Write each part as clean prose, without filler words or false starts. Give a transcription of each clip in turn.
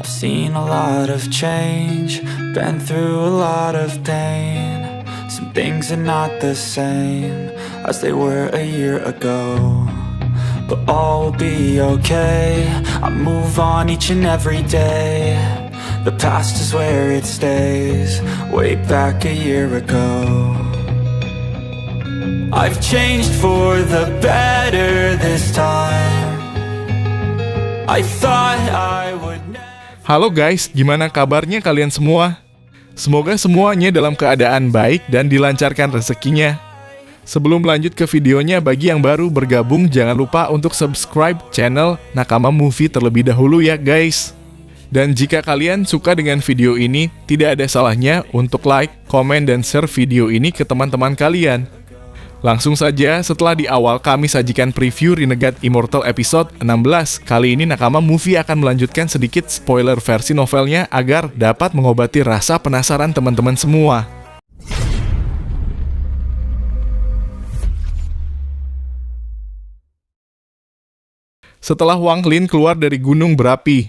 I've seen a lot of change, been through a lot of pain. Some things are not the same as they were a year ago, but all will be okay. I move on each and every day. The past is where it stays, way back a year ago. I've changed for the better this time. I thought I would never... Halo guys, gimana kabarnya kalian semua? Semoga semuanya dalam keadaan baik dan dilancarkan rezekinya. Sebelum lanjut ke videonya, bagi yang baru bergabung jangan lupa untuk subscribe channel Nakama Movie terlebih dahulu ya guys. Dan jika kalian suka dengan video ini, tidak ada salahnya untuk like, komen, dan share video ini ke teman-teman kalian. Langsung saja, setelah di awal kami sajikan preview Renegade Immortal episode 16, kali ini Nakama Movie akan melanjutkan sedikit spoiler versi novelnya agar dapat mengobati rasa penasaran teman-teman semua. Setelah Wang Lin keluar dari gunung berapi,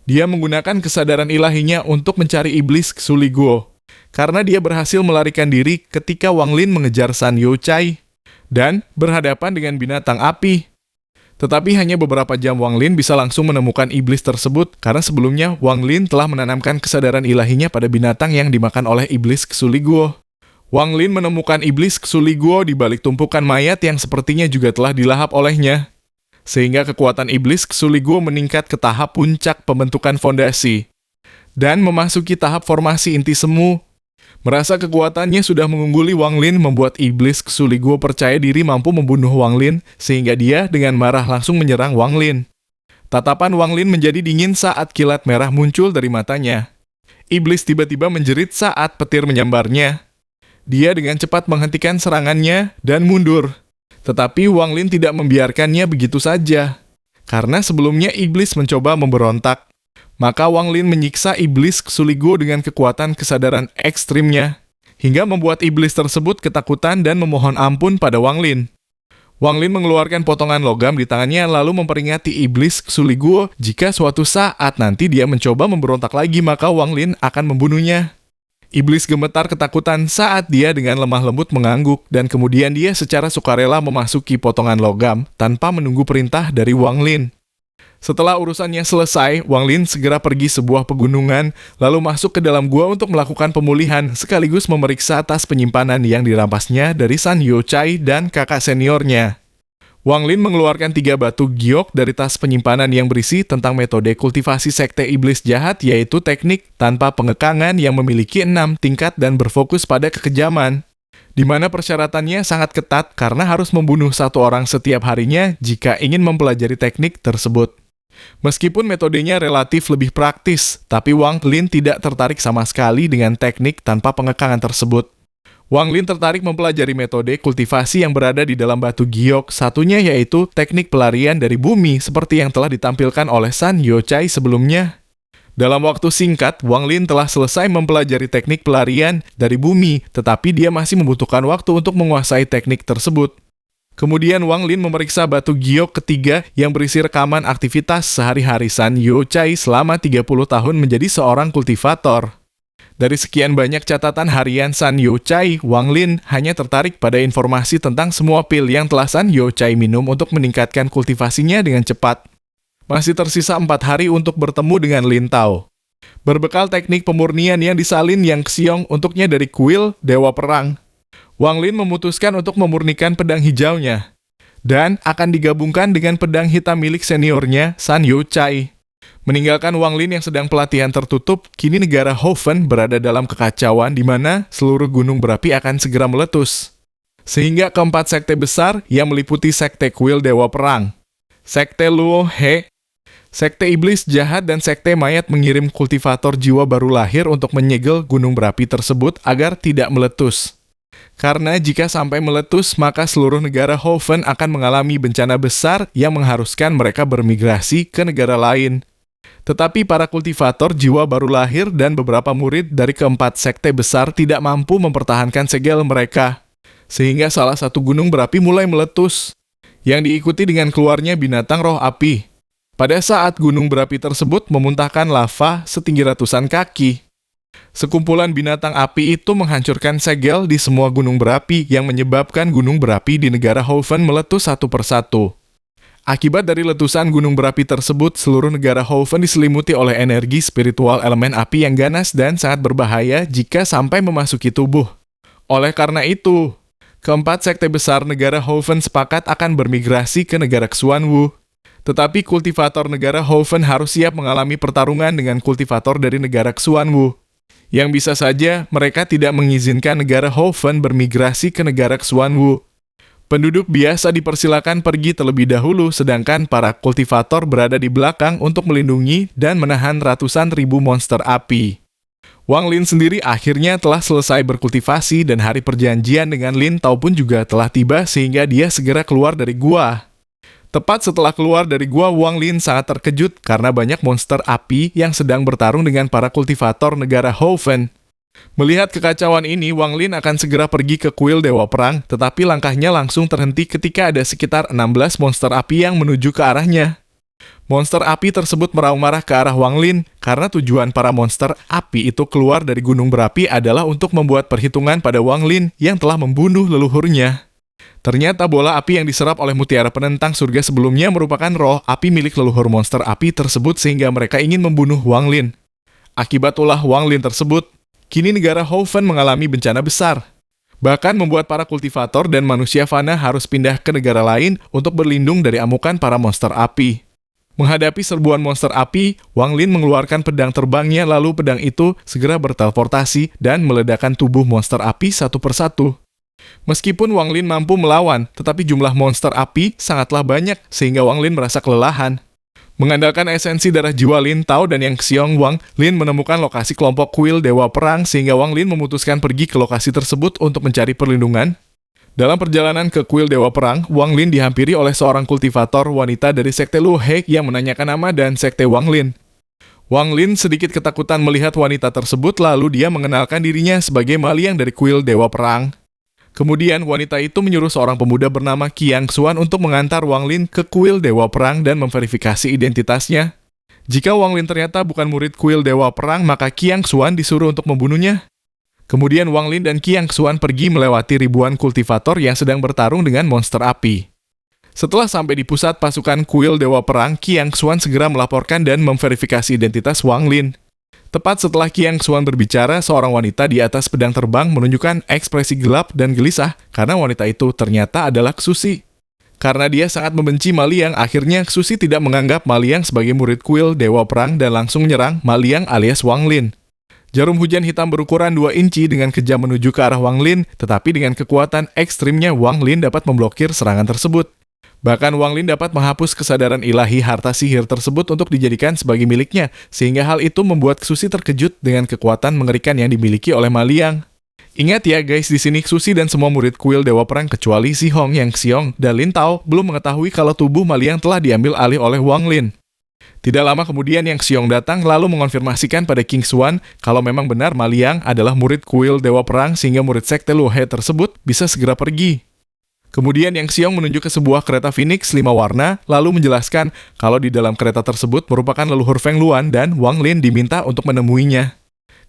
dia menggunakan kesadaran ilahinya untuk mencari iblis Xuliguo. Karena dia berhasil melarikan diri ketika Wang Lin mengejar San Youchai dan berhadapan dengan binatang api. Tetapi hanya beberapa jam Wang Lin bisa langsung menemukan iblis tersebut karena sebelumnya Wang Lin telah menanamkan kesadaran ilahinya pada binatang yang dimakan oleh iblis Xuliguo. Wang Lin menemukan iblis Xuliguo di balik tumpukan mayat yang sepertinya juga telah dilahap olehnya. Sehingga kekuatan iblis Xuliguo meningkat ke tahap puncak pembentukan fondasi dan memasuki tahap formasi inti semu. Merasa kekuatannya sudah mengungguli Wang Lin membuat iblis Xuliguo percaya diri mampu membunuh Wang Lin, sehingga dia dengan marah langsung menyerang Wang Lin. Tatapan Wang Lin menjadi dingin saat kilat merah muncul dari matanya. Iblis tiba-tiba menjerit saat petir menyambarnya. Dia dengan cepat menghentikan serangannya dan mundur. Tetapi Wang Lin tidak membiarkannya begitu saja. Karena sebelumnya iblis mencoba memberontak. Maka Wang Lin menyiksa iblis Xuliguo dengan kekuatan kesadaran ekstrimnya, hingga membuat iblis tersebut ketakutan dan memohon ampun pada Wang Lin. Wang Lin mengeluarkan potongan logam di tangannya lalu memperingati iblis Xuliguo jika suatu saat nanti dia mencoba memberontak lagi maka Wang Lin akan membunuhnya. Iblis gemetar ketakutan saat dia dengan lemah lembut mengangguk dan kemudian dia secara sukarela memasuki potongan logam tanpa menunggu perintah dari Wang Lin. Setelah urusannya selesai, Wang Lin segera pergi sebuah pegunungan, lalu masuk ke dalam gua untuk melakukan pemulihan, sekaligus memeriksa tas penyimpanan yang dirampasnya dari San Youchai dan kakak seniornya. Wang Lin mengeluarkan 3 batu giok dari tas penyimpanan yang berisi tentang metode kultivasi sekte iblis jahat, yaitu teknik tanpa pengekangan yang memiliki 6 tingkat dan berfokus pada kekejaman, di mana persyaratannya sangat ketat karena harus membunuh 1 orang setiap harinya jika ingin mempelajari teknik tersebut. Meskipun metodenya relatif lebih praktis, tapi Wang Lin tidak tertarik sama sekali dengan teknik tanpa pengekangan tersebut. Wang Lin tertarik mempelajari metode kultivasi yang berada di dalam batu giok, satunya yaitu teknik pelarian dari bumi seperti yang telah ditampilkan oleh San Youchai sebelumnya. Dalam waktu singkat, Wang Lin telah selesai mempelajari teknik pelarian dari bumi, tetapi dia masih membutuhkan waktu untuk menguasai teknik tersebut. Kemudian Wang Lin memeriksa batu giok ketiga yang berisi rekaman aktivitas sehari-hari San Youchai selama 30 tahun menjadi seorang kultivator. Dari sekian banyak catatan harian San Youchai, Wang Lin hanya tertarik pada informasi tentang semua pil yang telah San Youchai minum untuk meningkatkan kultivasinya dengan cepat. Masih tersisa 4 hari untuk bertemu dengan Lin Tao. Berbekal teknik pemurnian yang disalin Yang Xiong untuknya dari kuil Dewa Perang, Wang Lin memutuskan untuk memurnikan pedang hijaunya dan akan digabungkan dengan pedang hitam milik seniornya San Youchai. Meninggalkan Wang Lin yang sedang pelatihan tertutup, kini negara Hoven berada dalam kekacauan di mana seluruh gunung berapi akan segera meletus. Sehingga keempat sekte besar yang meliputi sekte kuil Dewa Perang, sekte Luo He, sekte iblis jahat dan sekte mayat mengirim kultivator jiwa baru lahir untuk menyegel gunung berapi tersebut agar tidak meletus. Karena jika sampai meletus, maka seluruh negara Hoven akan mengalami bencana besar yang mengharuskan mereka bermigrasi ke negara lain. Tetapi para kultivator jiwa baru lahir dan beberapa murid dari keempat sekte besar tidak mampu mempertahankan segel mereka. Sehingga salah satu gunung berapi mulai meletus, yang diikuti dengan keluarnya binatang roh api. pada saat gunung berapi tersebut memuntahkan lava setinggi ratusan kaki. Sekumpulan binatang api itu menghancurkan segel di semua gunung berapi yang menyebabkan gunung berapi di negara Hoven meletus satu persatu. Akibat dari letusan gunung berapi tersebut, seluruh negara Hoven diselimuti oleh energi spiritual elemen api yang ganas dan sangat berbahaya jika sampai memasuki tubuh. Oleh karena itu, keempat sekte besar negara Hoven sepakat akan bermigrasi ke negara Xuanwu. Tetapi kultivator negara Hoven harus siap mengalami pertarungan dengan kultivator dari negara Xuanwu. Yang bisa saja mereka tidak mengizinkan negara Hoven bermigrasi ke negara Xuanwu. Penduduk biasa dipersilakan pergi terlebih dahulu, sedangkan para kultivator berada di belakang untuk melindungi dan menahan ratusan ribu monster api. Wang Lin sendiri akhirnya telah selesai berkultivasi dan hari perjanjian dengan Lin Tao pun juga telah tiba sehingga dia segera keluar dari gua. Tepat setelah keluar dari gua, Wang Lin sangat terkejut karena banyak monster api yang sedang bertarung dengan para kultivator negara Hoven. Melihat kekacauan ini, Wang Lin akan segera pergi ke kuil Dewa Perang, tetapi langkahnya langsung terhenti ketika ada sekitar 16 monster api yang menuju ke arahnya. Monster api tersebut meraung marah ke arah Wang Lin karena tujuan para monster api itu keluar dari gunung berapi adalah untuk membuat perhitungan pada Wang Lin yang telah membunuh leluhurnya. Ternyata bola api yang diserap oleh mutiara penentang surga sebelumnya merupakan roh api milik leluhur monster api tersebut sehingga mereka ingin membunuh Wang Lin. Akibat ulah Wang Lin tersebut, kini negara Hoven mengalami bencana besar. Bahkan membuat para kultivator dan manusia fana harus pindah ke negara lain untuk berlindung dari amukan para monster api. Menghadapi serbuan monster api, Wang Lin mengeluarkan pedang terbangnya lalu pedang itu segera berteleportasi dan meledakkan tubuh monster api satu persatu. Meskipun Wang Lin mampu melawan, tetapi jumlah monster api sangatlah banyak sehingga Wang Lin merasa kelelahan. Mengandalkan esensi darah jiwa Lin Tao dan Yang Xiong Wang, Lin menemukan lokasi kelompok kuil Dewa Perang sehingga Wang Lin memutuskan pergi ke lokasi tersebut untuk mencari perlindungan. Dalam perjalanan ke kuil Dewa Perang, Wang Lin dihampiri oleh seorang kultivator wanita dari sekte Lu He yang menanyakan nama dan sekte Wang Lin. Wang Lin sedikit ketakutan melihat wanita tersebut lalu dia mengenalkan dirinya sebagai Maliang dari kuil Dewa Perang. Kemudian wanita itu menyuruh seorang pemuda bernama Qiang Xuan untuk mengantar Wang Lin ke kuil Dewa Perang dan memverifikasi identitasnya. Jika Wang Lin ternyata bukan murid kuil Dewa Perang, maka Qiang Xuan disuruh untuk membunuhnya. Kemudian Wang Lin dan Qiang Xuan pergi melewati ribuan kultivator yang sedang bertarung dengan monster api. Setelah sampai di pusat pasukan kuil Dewa Perang, Qiang Xuan segera melaporkan dan memverifikasi identitas Wang Lin. Tepat setelah Qiang Xuan berbicara, seorang wanita di atas pedang terbang menunjukkan ekspresi gelap dan gelisah karena wanita itu ternyata adalah Xusi. Karena dia sangat membenci Maliang, akhirnya Xusi tidak menganggap Maliang sebagai murid kuil Dewa Perang dan langsung menyerang Maliang alias Wang Lin. Jarum hujan hitam berukuran 2 inci dengan kejam menuju ke arah Wang Lin, tetapi dengan kekuatan ekstrimnya Wang Lin dapat memblokir serangan tersebut. Bahkan Wang Lin dapat menghapus kesadaran ilahi harta sihir tersebut untuk dijadikan sebagai miliknya, sehingga hal itu membuat Xusi terkejut dengan kekuatan mengerikan yang dimiliki oleh Maliang. Ingat ya guys, di sini Xusi dan semua murid kuil Dewa Perang kecuali Si Hong, Yang Xiong, dan Lin Tao belum mengetahui kalau tubuh Maliang telah diambil alih oleh Wang Lin. Tidak lama kemudian Yang Xiong datang lalu mengonfirmasikan pada King Xuan kalau memang benar Maliang adalah murid kuil Dewa Perang sehingga murid sekte Lu He tersebut bisa segera pergi. Kemudian Yang Xiong menunjuk ke sebuah kereta Phoenix 5 warna, lalu menjelaskan kalau di dalam kereta tersebut merupakan leluhur Feng Luan dan Wang Lin diminta untuk menemuinya.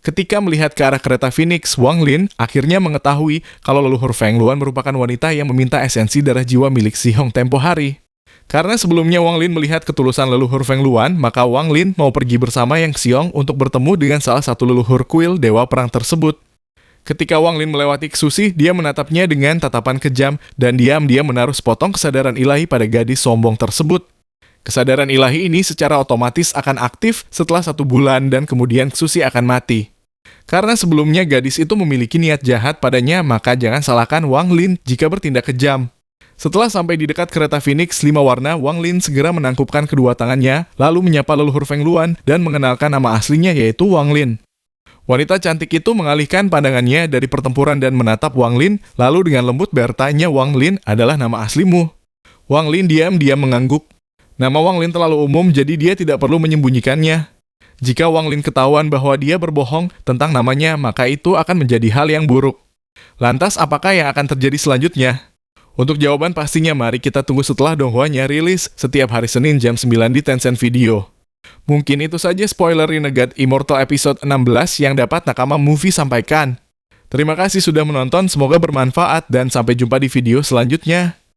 Ketika melihat ke arah kereta Phoenix, Wang Lin akhirnya mengetahui kalau leluhur Feng Luan merupakan wanita yang meminta esensi darah jiwa milik Si Hong tempo hari. Karena sebelumnya Wang Lin melihat ketulusan leluhur Feng Luan, maka Wang Lin mau pergi bersama Yang Xiong untuk bertemu dengan salah satu leluhur kuil Dewa Perang tersebut. Ketika Wang Lin melewati Xusi, dia menatapnya dengan tatapan kejam dan diam-diam menaruh sepotong kesadaran ilahi pada gadis sombong tersebut. Kesadaran ilahi ini secara otomatis akan aktif setelah 1 bulan dan kemudian Xusi akan mati. Karena sebelumnya gadis itu memiliki niat jahat padanya, maka jangan salahkan Wang Lin jika bertindak kejam. Setelah sampai di dekat kereta Phoenix 5 warna, Wang Lin segera menangkupkan kedua tangannya, lalu menyapa leluhur Feng Luan dan mengenalkan nama aslinya yaitu Wang Lin. Wanita cantik itu mengalihkan pandangannya dari pertempuran dan menatap Wang Lin, lalu dengan lembut bertanya, Wang Lin adalah nama aslimu? Wang Lin diam-diam mengangguk. Nama Wang Lin terlalu umum jadi dia tidak perlu menyembunyikannya. Jika Wang Lin ketahuan bahwa dia berbohong tentang namanya, maka itu akan menjadi hal yang buruk. Lantas apakah yang akan terjadi selanjutnya? Untuk jawaban pastinya mari kita tunggu setelah Donghua-nya rilis setiap hari Senin jam 9 di Tencent Video. Mungkin itu saja spoiler Renegade Immortal episode 16 yang dapat Nakama Movie sampaikan. Terima kasih sudah menonton, semoga bermanfaat dan sampai jumpa di video selanjutnya.